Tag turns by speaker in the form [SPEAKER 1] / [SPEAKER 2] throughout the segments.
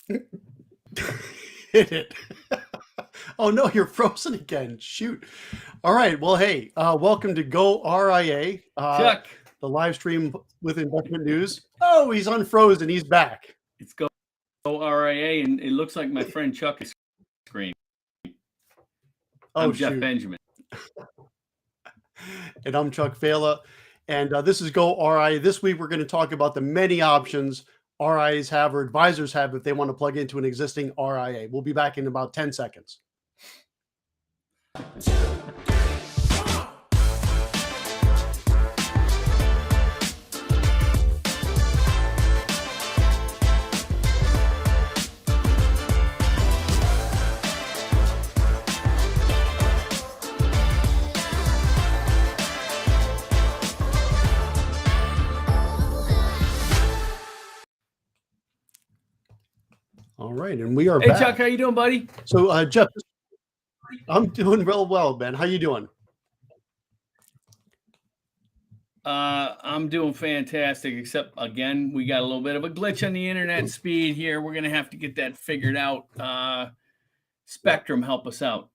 [SPEAKER 1] Hit it. Oh no, you're frozen again. Shoot. All right. Well, hey, welcome to Go RIA,
[SPEAKER 2] Chuck,
[SPEAKER 1] the live stream with investment news. Oh, he's unfrozen. He's back.
[SPEAKER 2] it's goRIA, and it looks like my friend Chuck is screen.
[SPEAKER 1] Oh
[SPEAKER 2] I'm Jeff
[SPEAKER 1] shoot.
[SPEAKER 2] Benjamin.
[SPEAKER 1] And I'm Chuck Fela. And this is Go RIA. This week, we're going to talk about the many options RIAs have or advisors have if they want to plug into an existing RIA. We'll be back in about 10 seconds. All right, and we are
[SPEAKER 2] Hey,
[SPEAKER 1] back.
[SPEAKER 2] Chuck, how you doing, buddy?
[SPEAKER 1] So, Jeff, I'm doing real well, man. How you doing?
[SPEAKER 2] I'm doing fantastic, except, again, we got a little bit of a glitch on the internet speed here. We're going to have to get that figured out. Spectrum, help us out.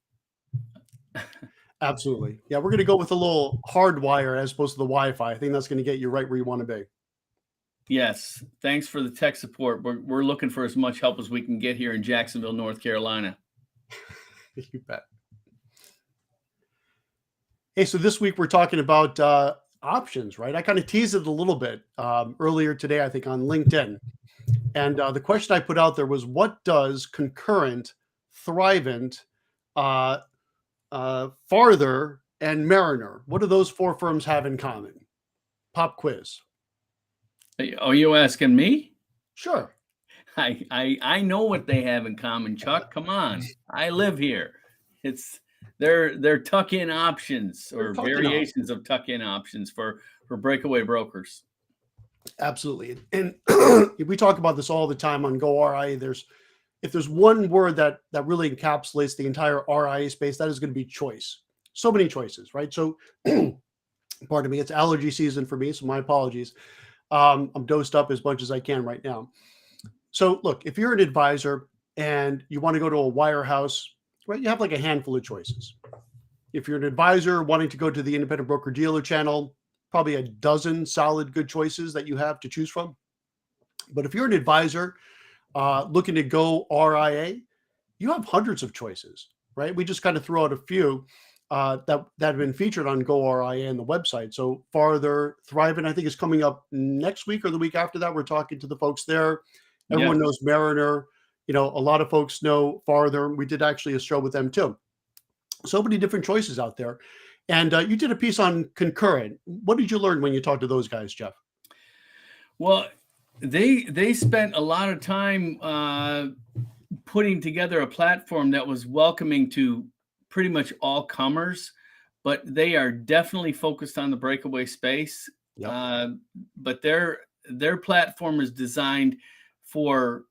[SPEAKER 1] Absolutely. Yeah, we're going to go with a little hardwire as opposed to the Wi-Fi. I think that's going to get you right where you want to be.
[SPEAKER 2] Yes. Thanks for the tech support. We're looking for as much help as we can get here in Jacksonville, North Carolina.
[SPEAKER 1] You bet. Hey, so this week we're talking about options, right? I kind of teased it a little bit earlier today, I think, on LinkedIn. And the question I put out there was, what does Concurrent, Thrivent, Farther, and Mariner, what do those four firms have in common? Pop quiz.
[SPEAKER 2] Are you asking me?
[SPEAKER 1] Sure.
[SPEAKER 2] I know what they have in common, Chuck. Come on. I live here. They're tuck-in options or variations of tuck-in options for breakaway brokers.
[SPEAKER 1] Absolutely. And we talk about this all the time on GoRIA. If there's one word that really encapsulates the entire RIA space, that is going to be choice. So many choices, right? So, pardon me, it's allergy season for me, so my apologies. I'm dosed up as much as I can right now. So look, if you're an advisor and you want to go to a wirehouse, right, you have like a handful of choices. If you're an advisor wanting to go to the independent broker dealer channel, probably a dozen solid good choices that you have to choose from. But if you're an advisor looking to go RIA, you have hundreds of choices, right? We just kind of throw out a few that have been featured on GoRIA and the website. So Farther, Thrivent, I think is coming up next week or the week after that. We're talking to the folks there. Everyone knows Mariner. You know, a lot of folks know Farther. We did actually a show with them too. So many different choices out there. And you did a piece on Concurrent. What did you learn when you talked to those guys, Jeff?
[SPEAKER 2] Well, they spent a lot of time putting together a platform that was welcoming to pretty much all comers, but they are definitely focused on the breakaway space. Yep. But their platform is designed for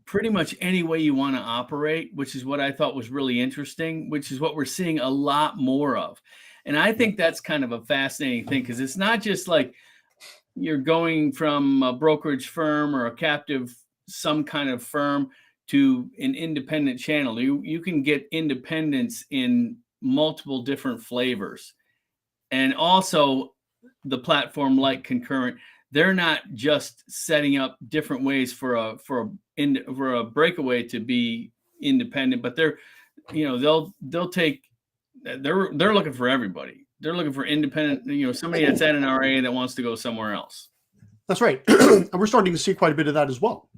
[SPEAKER 2] pretty much any way you want to operate, which is what I thought was really interesting, which is what we're seeing a lot more of. And I think that's kind of a fascinating thing, because it's not just like you're going from a brokerage firm or a captive, some kind of firm, to an independent channel. You can get independence in multiple different flavors. And also the platform like Concurrent, they're not just setting up different ways for a breakaway to be independent, but they're looking for everybody. They're looking for independent, somebody that's at an RIA that wants to go somewhere else.
[SPEAKER 1] That's right. And we're starting to see quite a bit of that as well.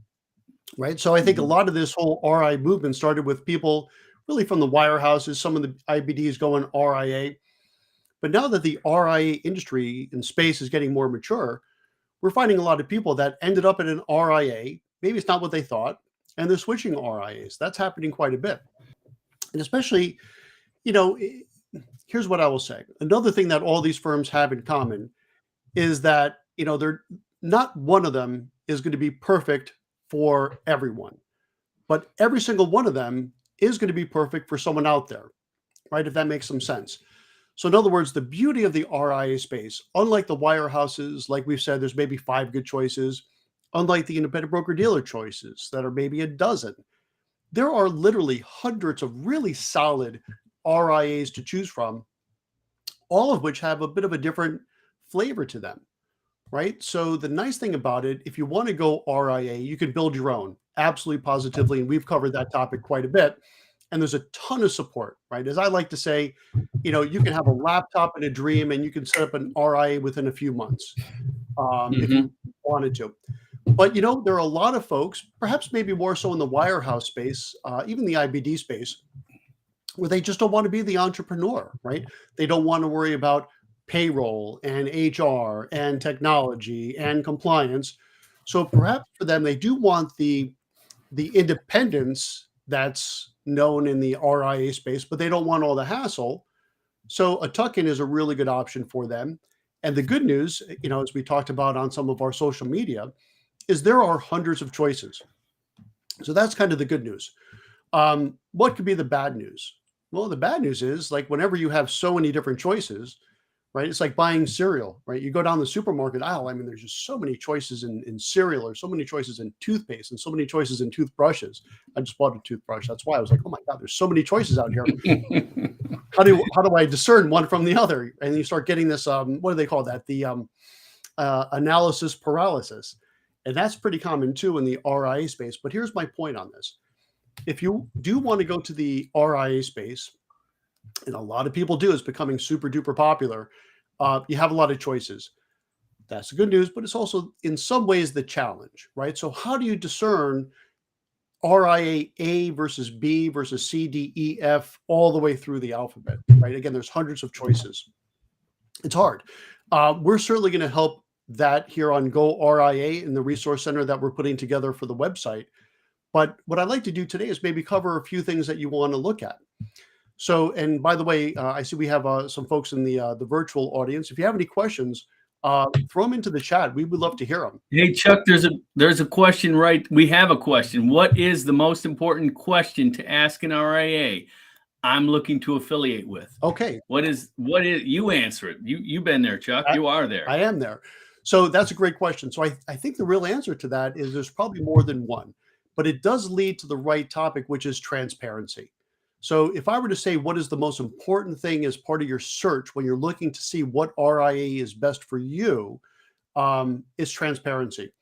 [SPEAKER 1] Right. So I think a lot of this whole RIA movement started with people really from the wirehouses, some of the IBDs going RIA. But now that the RIA industry and space is getting more mature, we're finding a lot of people that ended up in an RIA. Maybe it's not what they thought, and they're switching RIAs. That's happening quite a bit. And especially, here's what I will say. Another thing that all these firms have in common is that, they're not one of them is going to be perfect for everyone, but every single one of them is going to be perfect for someone out there, right? If that makes some sense. So in other words, the beauty of the RIA space, unlike the wirehouses, like we've said, there's maybe 5 good choices. unlike the independent broker dealer choices that are maybe a dozen. There are literally hundreds of really solid RIAs to choose from, all of which have a bit of a different flavor to them, right? So the nice thing about it, if you want to go RIA, you can build your own, absolutely positively. And we've covered that topic quite a bit. And there's a ton of support, right? As I like to say, you can have a laptop and a dream, and you can set up an RIA within a few months if
[SPEAKER 2] Hmm.
[SPEAKER 1] you wanted to. But there are a lot of folks, perhaps maybe more so in the wirehouse space, even the IBD space, where they just don't want to be the entrepreneur, right? They don't want to worry about payroll and HR and technology and compliance. So perhaps for them, they do want the independence that's known in the RIA space, but they don't want all the hassle. So a tuck-in is a really good option for them. And the good news, as we talked about on some of our social media, is there are hundreds of choices. So that's kind of the good news. What could be the bad news? Well, the bad news is like whenever you have so many different choices, right? It's like buying cereal, right? You go down the supermarket aisle. I mean, there's just so many choices in cereal, or so many choices in toothpaste, and so many choices in toothbrushes. I just bought a toothbrush. That's why I was like, oh my God, there's so many choices out here. How do I discern one from the other? And you start getting this, what do they call that? The analysis paralysis. And that's pretty common too in the RIA space. But here's my point on this. If you do want to go to the RIA space, and a lot of people do, it's becoming super duper popular, you have a lot of choices. That's the good news, but it's also in some ways the challenge, right? So how do you discern RIA A versus B versus C, D, E, F, all the way through the alphabet, right? Again, there's hundreds of choices. It's hard. We're certainly going to help that here on goRIA in the resource center that we're putting together for the website. But what I'd like to do today is maybe cover a few things that you want to look at. So, and by the way, I see we have some folks in the virtual audience. If you have any questions, throw them into the chat. We would love to hear them.
[SPEAKER 2] Hey Chuck, there's a question, right? We have a question. What is the most important question to ask an RIA I'm looking to affiliate with?
[SPEAKER 1] Okay.
[SPEAKER 2] What is you answer it? You've been there, Chuck. You are there.
[SPEAKER 1] I am there. So that's a great question. So I think the real answer to that is there's probably more than one, but it does lead to the right topic, which is transparency. So if I were to say what is the most important thing as part of your search when you're looking to see what RIA is best for you, is transparency.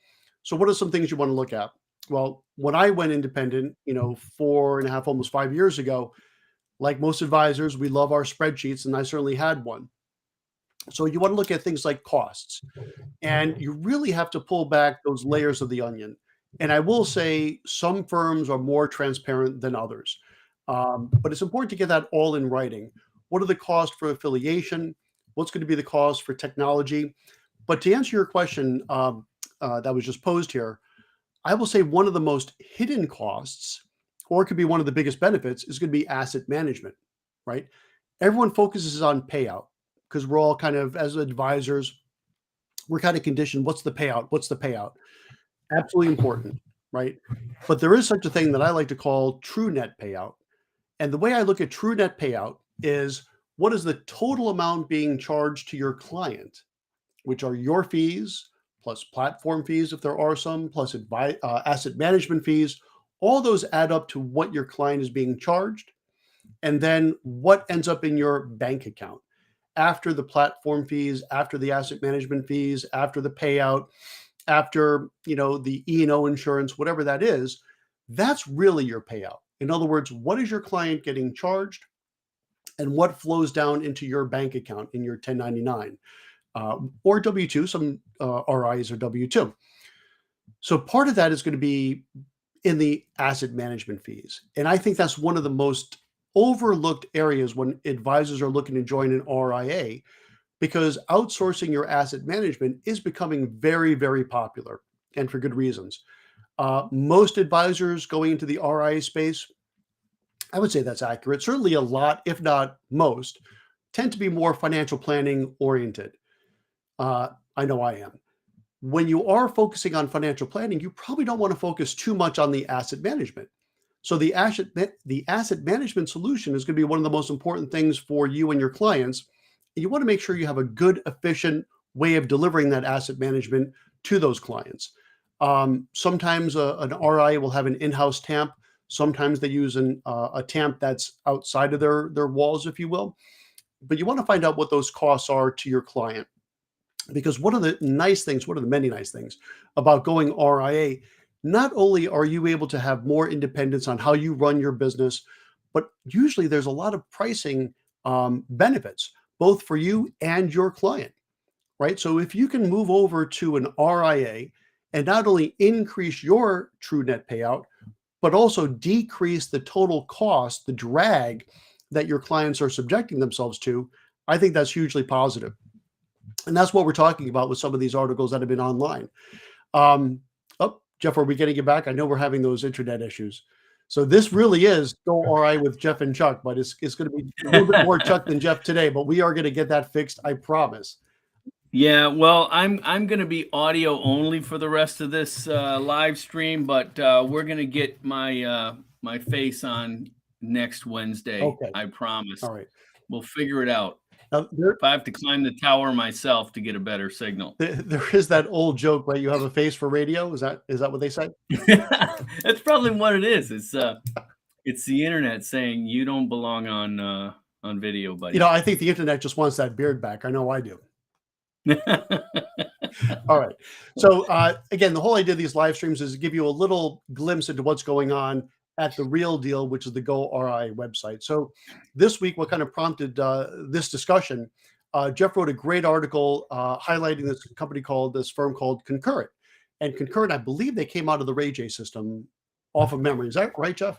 [SPEAKER 1] So what are some things you want to look at? Well, when I went independent, 4.5, almost 5 years ago, like most advisors, we love our spreadsheets, and I certainly had one. So you want to look at things like costs, and you really have to pull back those layers of the onion. And I will say some firms are more transparent than others. But it's important to get that all in writing. What are the costs for affiliation? What's going to be the cost for technology? But to answer your question that was just posed here, I will say one of the most hidden costs, or it could be one of the biggest benefits, is going to be asset management, right? Everyone focuses on payout because we're all kind of, as advisors, we're kind of conditioned. What's the payout? What's the payout? Absolutely important, right? But there is such a thing that I like to call true net payout. And the way I look at true net payout is what is the total amount being charged to your client, which are your fees plus platform fees, if there are some, plus asset management fees. All those add up to what your client is being charged. And then what ends up in your bank account after the platform fees, after the asset management fees, after the payout, after the E&O insurance, whatever that is, that's really your payout. In other words, what is your client getting charged and what flows down into your bank account in your 1099 or W-2. Some RIs are W-2. So part of that is going to be in the asset management fees. And I think that's one of the most overlooked areas when advisors are looking to join an RIA, because outsourcing your asset management is becoming very, very popular, and for good reasons. Most advisors going into the RIA space, I would say that's accurate. Certainly a lot, if not most, tend to be more financial planning oriented. I know I am. When you are focusing on financial planning, you probably don't want to focus too much on the asset management. So the asset management solution is going to be one of the most important things for you and your clients. And you want to make sure you have a good, efficient way of delivering that asset management to those clients. Sometimes an RIA will have an in-house TAMP. Sometimes they use a TAMP that's outside of their walls, if you will. But you want to find out what those costs are to your client. Because one of the many nice things about going RIA, not only are you able to have more independence on how you run your business, but usually there's a lot of pricing benefits, both for you and your client, right? So if you can move over to an RIA and not only increase your true net payout, but also decrease the total cost, the drag that your clients are subjecting themselves to, I think that's hugely positive. And that's what we're talking about with some of these articles that have been online. Oh, Jeff, are we getting you back? I know we're having those internet issues. So this really is Go RIA with Jeff and Chuck, but it's going to be a little bit more Chuck than Jeff today, but we are going to get that fixed, I promise.
[SPEAKER 2] Yeah, well, I'm going to be audio only for the rest of this live stream, but we're going to get my my face on next Wednesday.
[SPEAKER 1] Okay.
[SPEAKER 2] I promise.
[SPEAKER 1] All right.
[SPEAKER 2] We'll figure it out.
[SPEAKER 1] Now,
[SPEAKER 2] If I have to climb the tower myself to get a better signal.
[SPEAKER 1] there is that old joke, right? You have a face for radio. Is that what they say?
[SPEAKER 2] That's probably what it is. It's the internet saying you don't belong on video, buddy.
[SPEAKER 1] You know, I think the internet just wants that beard back. I know I do. All right. So again, the whole idea of these live streams is to give you a little glimpse into what's going on at the Real Deal, which is the goRIA website. So this week, what kind of prompted this discussion? Jeff wrote a great article highlighting this firm called Concurrent. And Concurrent, I believe they came out of the RIAs system off of memory. Is that right, Jeff?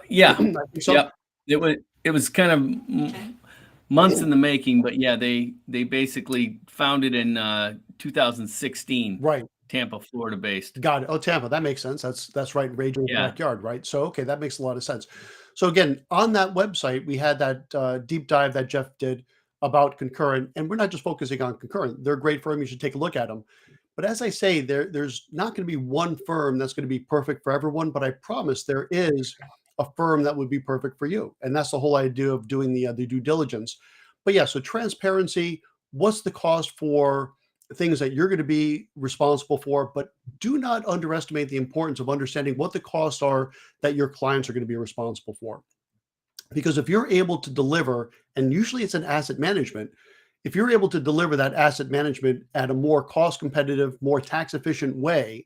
[SPEAKER 2] Yeah.
[SPEAKER 1] I think so.
[SPEAKER 2] Yep. It was kind of months in the making, but yeah, they basically founded in 2016.
[SPEAKER 1] Right.
[SPEAKER 2] Tampa, Florida based.
[SPEAKER 1] Got it. Oh, Tampa. That makes sense. That's right. RIAs
[SPEAKER 2] Yeah.
[SPEAKER 1] backyard, right? So, okay, that makes a lot of sense. So again, on that website, we had that deep dive that Jeff did about Concurrent, and we're not just focusing on Concurrent. They're a great firm. You should take a look at them. But as I say, there's not going to be one firm that's going to be perfect for everyone, but I promise there is a firm that would be perfect for you. And that's the whole idea of doing the due diligence. But yeah, so transparency, what's the cost for things that you're going to be responsible for, but do not underestimate the importance of understanding what the costs are that your clients are going to be responsible for. Because if you're able to deliver, and usually it's an asset management, if you're able to deliver that asset management at a more cost competitive, more tax efficient way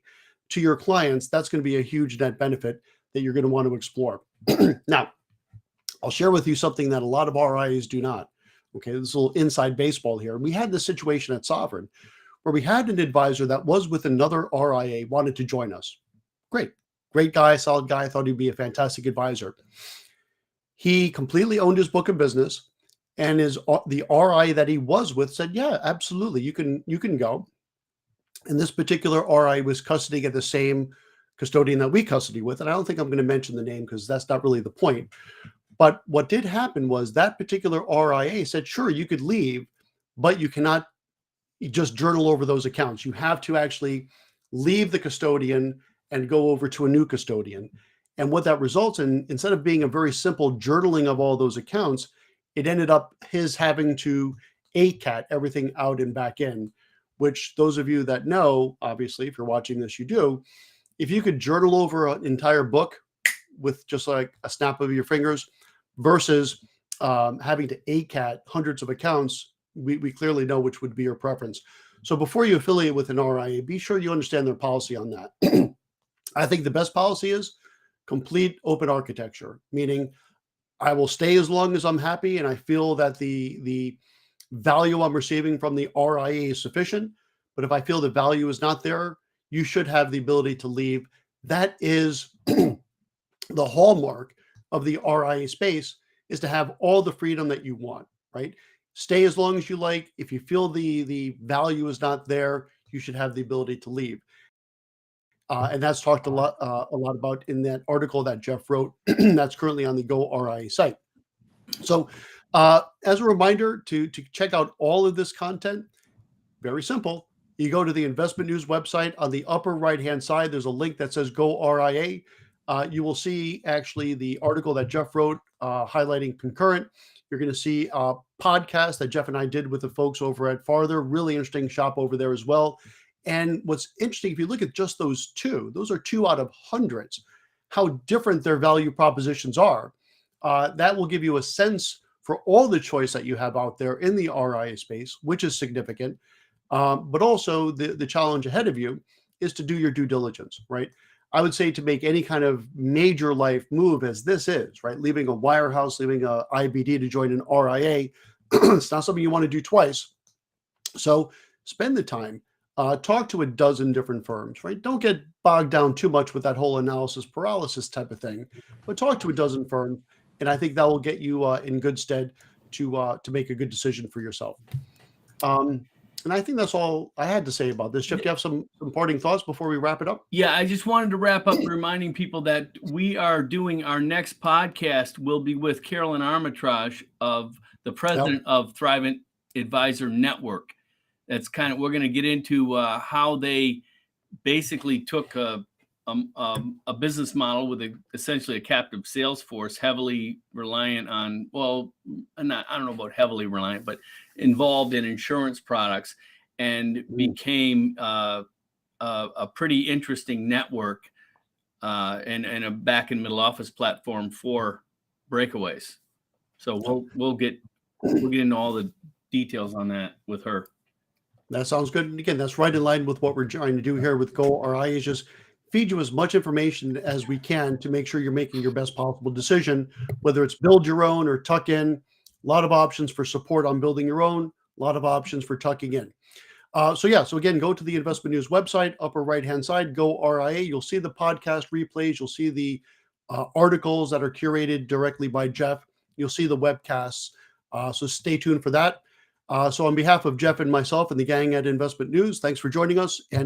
[SPEAKER 1] to your clients, that's going to be a huge net benefit that you're going to want to explore. Now, I'll share with you something that a lot of RIAs do not. Okay, this is a little inside baseball here. We had this situation at Sovereign where we had an advisor that was with another RIA, wanted to join us. Great guy, solid guy. I thought he'd be a fantastic advisor. He completely owned his book of business, and the RIA that he was with said, yeah, absolutely, you can go. And this particular RIA was custodying at the same custodian that we custody with. And I don't think I'm going to mention the name because that's not really the point. But what did happen was that particular RIA said, sure, you could leave, but you cannot just journal over those accounts. You have to actually leave the custodian and go over to a new custodian. And what that results in, instead of being a very simple journaling of all those accounts, it ended up his having to ACAT everything out and back in, which those of you that know, obviously, if you're watching this, you do. If you could journal over an entire book with just like a snap of your fingers versus having to ACAT hundreds of accounts, we clearly know which would be your preference. So before you affiliate with an RIA, be sure you understand their policy on that. I think the best policy is complete open architecture, meaning I will stay as long as I'm happy and I feel that the value I'm receiving from the RIA is sufficient. But if I feel the value is not there, you should have the ability to leave. That is the hallmark of the RIA space, is to have all the freedom that you want, right? Stay as long as you like. If you feel the value is not there, you should have the ability to leave. And that's talked a lot about in that article that Jeff wrote that's currently on the goRIA site. So as a reminder to check out all of this content, very simple. You go to the Investment News website. On the upper right-hand side, there's a link that says goRIA. You will see actually the article that Jeff wrote highlighting Concurrent. You're going to see a podcast that Jeff and I did with the folks over at Farther. Really interesting shop over there as well. And what's interesting, if you look at just those two, those are two out of hundreds, how different their value propositions are. That will give you a sense for all the choice that you have out there in the RIA space, which is significant. But also the challenge ahead of you is to do your due diligence, right? I would say to make any kind of major life move as this is, right? Leaving a wirehouse, leaving a IBD to join an RIA, it's not something you want to do twice. So spend the time, talk to a dozen different firms, right? Don't get bogged down too much with that whole analysis paralysis type of thing, but talk to a dozen firms, and I think that will get you in good stead to make a good decision for yourself. And I think that's all I had to say about this. Jeff, do you have some parting thoughts before we wrap it up?
[SPEAKER 2] Yeah, I just wanted to wrap up reminding people that we are doing our next podcast will be with Carolyn Armitage, of the president of Thrivent Advisor Network. That's kind of, we're going to get into how they basically took a business model with essentially a captive sales force, heavily reliant on, well, I don't know about heavily reliant, but involved in insurance products, and became a pretty interesting network and a back and middle office platform for breakaways. So we'll get into all the details on that with her.
[SPEAKER 1] That sounds good. And again, that's right in line with what we're trying to do here with goRIA, is just feed you as much information as we can to make sure you're making your best possible decision, whether it's build your own or tuck in. A lot of options for support on building your own, a lot of options for tucking in. So again, go to the Investment News website, upper right-hand side, goRIA. You'll see the podcast replays. You'll see the articles that are curated directly by Jeff. You'll see the webcasts. So stay tuned for that. So on behalf of Jeff and myself and the gang at Investment News, thanks for joining us. And